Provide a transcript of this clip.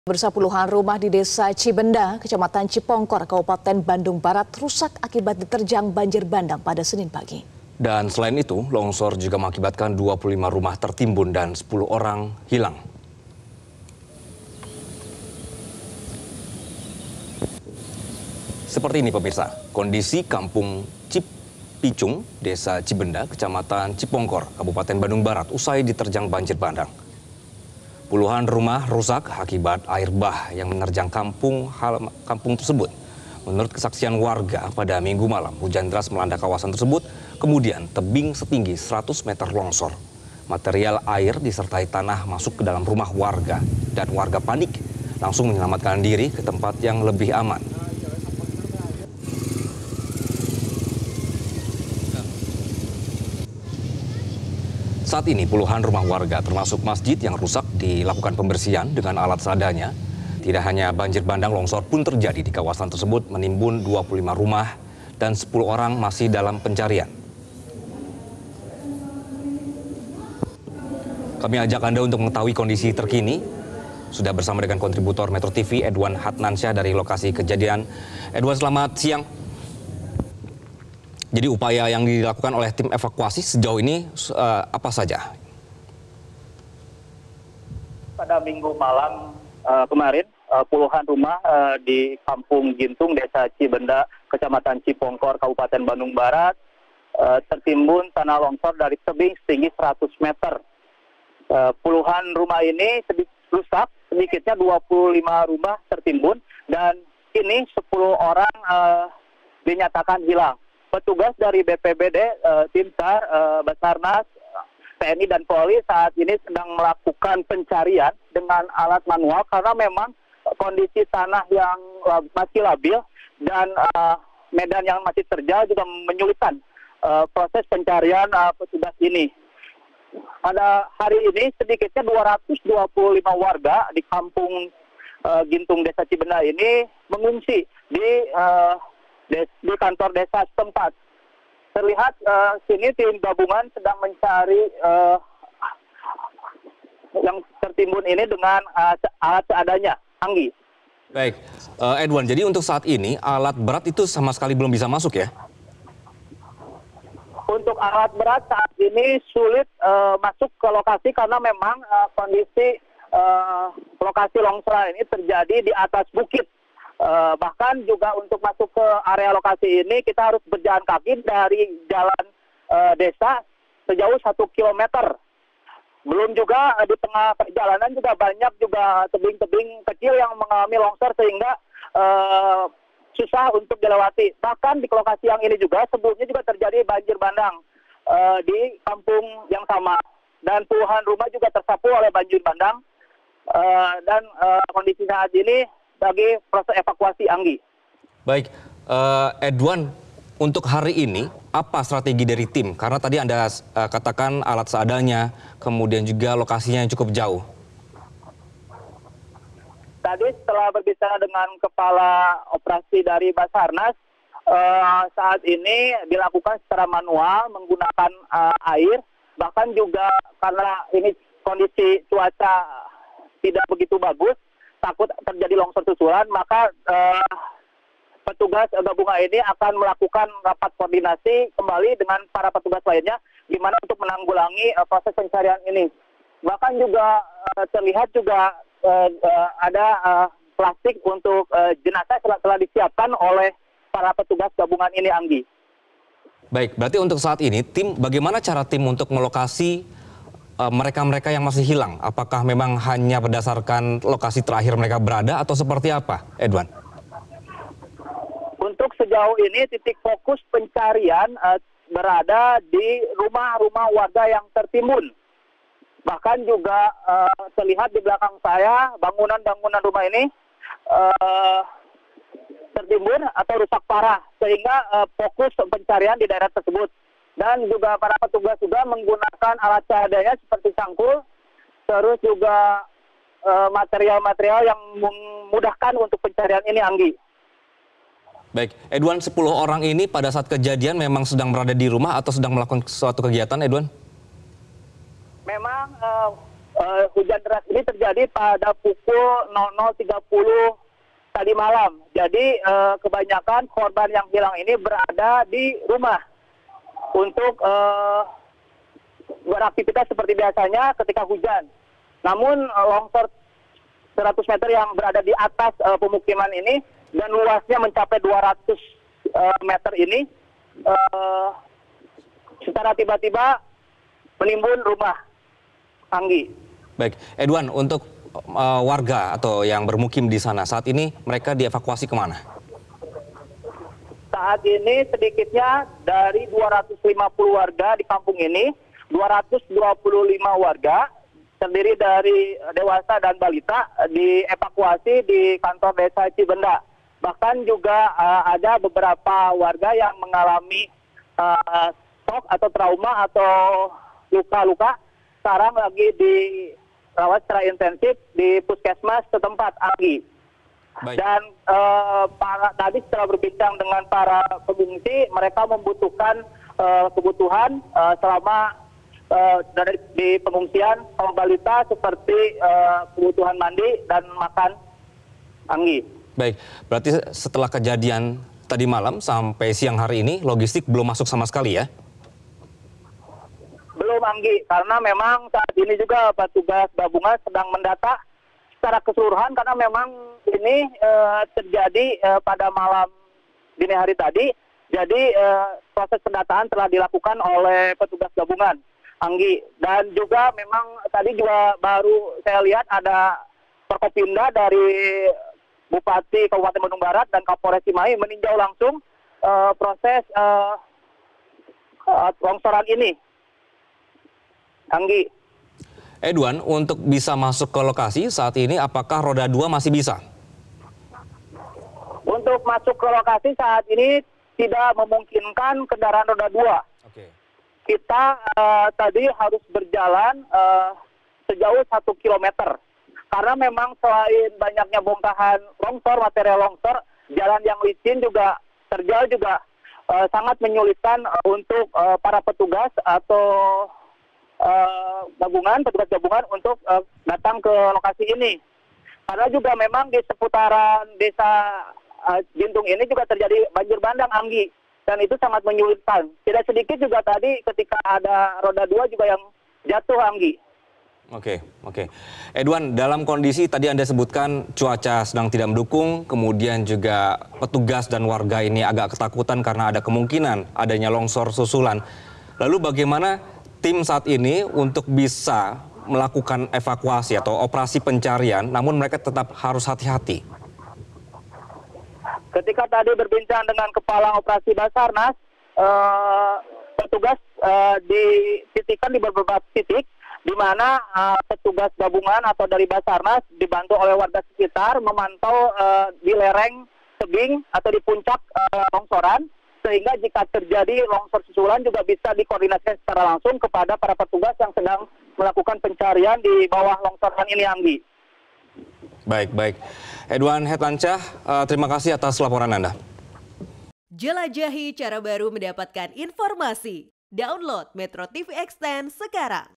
Puluhan rumah di Desa Cibenda, Kecamatan Cipongkor, Kabupaten Bandung Barat rusak akibat diterjang banjir bandang pada Senin pagi. Dan selain itu, longsor juga mengakibatkan 25 rumah tertimbun dan 10 orang hilang. Seperti ini pemirsa, kondisi kampung Cipicung, Desa Cibenda, Kecamatan Cipongkor, Kabupaten Bandung Barat usai diterjang banjir bandang. Puluhan rumah rusak akibat air bah yang menerjang kampung tersebut. Menurut kesaksian warga, pada Minggu malam hujan deras melanda kawasan tersebut, kemudian tebing setinggi 100 meter longsor. Material air disertai tanah masuk ke dalam rumah warga dan warga panik langsung menyelamatkan diri ke tempat yang lebih aman. Saat ini puluhan rumah warga termasuk masjid yang rusak dilakukan pembersihan dengan alat seadanya. Tidak hanya banjir bandang, longsor pun terjadi di kawasan tersebut menimbun 25 rumah dan 10 orang masih dalam pencarian. Kami ajak Anda untuk mengetahui kondisi terkini. Sudah bersama dengan kontributor Metro TV Edwan Hatnansyah dari lokasi kejadian. Edwan, selamat siang. Jadi upaya yang dilakukan oleh tim evakuasi sejauh ini apa saja? Pada Minggu malam kemarin, puluhan rumah di Kampung Gintung, Desa Cibenda, Kecamatan Cipongkor, Kabupaten Bandung Barat, tertimbun tanah longsor dari tebing setinggi 100 meter. Puluhan rumah ini rusak, sedikitnya 25 rumah tertimbun, dan kini 10 orang dinyatakan hilang. Petugas dari BPBD, tim SAR, Basarnas, TNI dan Polri saat ini sedang melakukan pencarian dengan alat manual karena memang kondisi tanah yang masih labil dan medan yang masih terjal juga menyulitkan proses pencarian petugas ini. Pada hari ini sedikitnya 225 warga di Kampung Gintung Desa Cibenda ini mengungsi di kantor desa setempat. Terlihat sini tim gabungan sedang mencari yang tertimbun ini dengan alat seadanya. Anggi. Baik, Edwan, jadi untuk saat ini alat berat itu sama sekali belum bisa masuk ya? Untuk alat berat saat ini sulit masuk ke lokasi karena memang kondisi lokasi longsoran ini terjadi di atas bukit. Bahkan juga untuk masuk ke area lokasi ini kita harus berjalan kaki dari jalan desa sejauh 1 kilometer. Belum juga di tengah perjalanan juga banyak juga tebing-tebing kecil yang mengalami longsor sehingga susah untuk dilewati. Bahkan di lokasi yang ini juga sebelumnya juga terjadi banjir bandang di kampung yang sama. Dan puluhan rumah juga tersapu oleh banjir bandang. Dan kondisi saat ini bagi proses evakuasi, Anggi. Baik, Edwan, untuk hari ini apa strategi dari tim? Karena tadi Anda katakan alat seadanya, kemudian juga lokasinya yang cukup jauh. Tadi setelah berbicara dengan kepala operasi dari Basarnas, saat ini dilakukan secara manual menggunakan air, bahkan juga karena ini kondisi cuaca tidak begitu bagus, takut terjadi longsor susulan, maka petugas gabungan ini akan melakukan rapat koordinasi kembali dengan para petugas lainnya gimana untuk menanggulangi proses pencarian ini. Bahkan juga terlihat juga ada plastik untuk jenazah telah disiapkan oleh para petugas gabungan ini, Anggi. Baik, berarti untuk saat ini bagaimana cara tim untuk melokasi mereka-mereka yang masih hilang? Apakah memang hanya berdasarkan lokasi terakhir mereka berada atau seperti apa, Edwan? Untuk sejauh ini titik fokus pencarian berada di rumah-rumah warga yang tertimbun. Bahkan juga terlihat di belakang saya bangunan-bangunan rumah ini tertimbun atau rusak parah sehingga fokus pencarian di daerah tersebut. Dan juga para petugas juga menggunakan alat seadanya seperti cangkul, terus juga material-material yang memudahkan untuk pencarian ini, Anggi. Baik, Edwan, 10 orang ini pada saat kejadian memang sedang berada di rumah atau sedang melakukan suatu kegiatan, Edwan? Memang hujan deras ini terjadi pada pukul 00.30 tadi malam. Jadi kebanyakan korban yang hilang ini berada di rumah untuk beraktivitas seperti biasanya ketika hujan. Namun longsor 100 meter yang berada di atas pemukiman ini dan luasnya mencapai 200 meter ini secara tiba-tiba menimbun rumah. Anggi. Baik, Edwan, untuk warga atau yang bermukim di sana saat ini mereka dievakuasi kemana? Saat ini sedikitnya dari 250 warga di kampung ini, 225 warga terdiri dari dewasa dan balita dievakuasi di kantor desa Cibenda. Bahkan juga ada beberapa warga yang mengalami shock atau trauma atau luka-luka. Sekarang lagi dirawat secara intensif di puskesmas setempat, Anggi. Baik. Dan tadi setelah berbincang dengan para pengungsi, mereka membutuhkan kebutuhan selama di pengungsian kaum balita seperti kebutuhan mandi dan makan, Anggi. Baik, berarti setelah kejadian tadi malam sampai siang hari ini logistik belum masuk sama sekali ya? Belum, Anggi, karena memang saat ini juga petugas gabungan sedang mendata secara keseluruhan karena memang ini terjadi pada malam dini hari tadi. Jadi proses pendataan telah dilakukan oleh petugas gabungan, Anggi. Dan juga memang tadi juga baru saya lihat ada Forkopimda dari Bupati Kabupaten Bandung Barat dan Kapolres Cimahi meninjau langsung proses longsoran ini, Anggi. Edwan, untuk bisa masuk ke lokasi saat ini apakah roda 2 masih bisa? Untuk masuk ke lokasi saat ini tidak memungkinkan kendaraan roda 2. Oke. Kita tadi harus berjalan sejauh 1 kilometer. Karena memang selain banyaknya bongkahan longsor, material longsor, jalan yang licin juga terjal juga sangat menyulitkan untuk para petugas atau petugas gabungan untuk datang ke lokasi ini. Karena juga memang di seputaran desa Gintung ini juga terjadi banjir bandang, Anggi. Dan itu sangat menyulitkan. Tidak sedikit juga tadi ketika ada roda 2 juga yang jatuh, Anggi. Oke. Edwan, dalam kondisi tadi Anda sebutkan cuaca sedang tidak mendukung, kemudian juga petugas dan warga ini agak ketakutan karena ada kemungkinan adanya longsor susulan. Lalu bagaimana tim saat ini untuk bisa melakukan evakuasi atau operasi pencarian, namun mereka tetap harus hati-hati? Ketika tadi berbincang dengan Kepala Operasi Basarnas, petugas dititikan di beberapa titik, di mana petugas gabungan atau dari Basarnas dibantu oleh warga sekitar memantau di lereng tebing atau di puncak longsoran, sehingga jika terjadi longsor susulan juga bisa dikoordinasikan secara langsung kepada para petugas yang sedang melakukan pencarian di bawah longsoran ini, Anggi. Baik. Edwan Hetlansyah, terima kasih atas laporan Anda. Jelajahi cara baru mendapatkan informasi. Download Metro TV Extend sekarang.